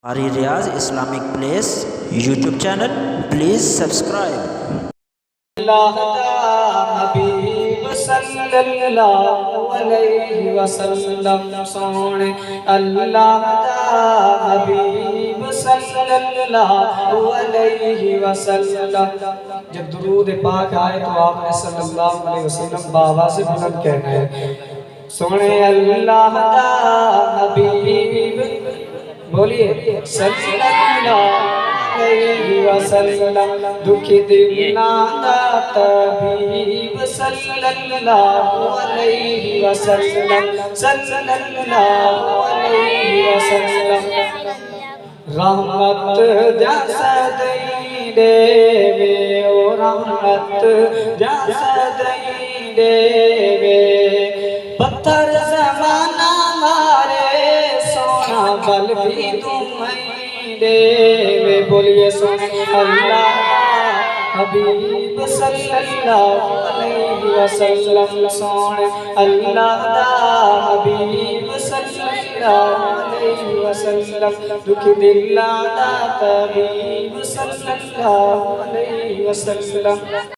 ہماری Riyaz Islamic place YouTube channel please subscribe. اللہ حبیب صلی اللہ علیہ وسلم سونے اللہ حبیب صلی اللہ علیہ وسلم۔ جب درود پاک آئے تو آپ نے صلی اللہ علیہ وسلم بآواز بلند کہنا ہے، سونے اللہ حبیب بولیے صلی اللہ علیہ وسلم، دکھی دل نادا طبیب صلی اللہ علیہ وسلم، صلی اللہ علیہ وسلم۔ رحمت جسد دے وے او رحمت جسد دے وے، پتھر زمانہ مارے سونا بل بھی تم دے وے، بولیے سونے اللہ حبیب صلی اللہ علیہ وسلم، سونے اللہ حبیب صلی اللہ علیہ وسلم، دکھ دل دا طبیب صلی اللہ علیہ وسلم۔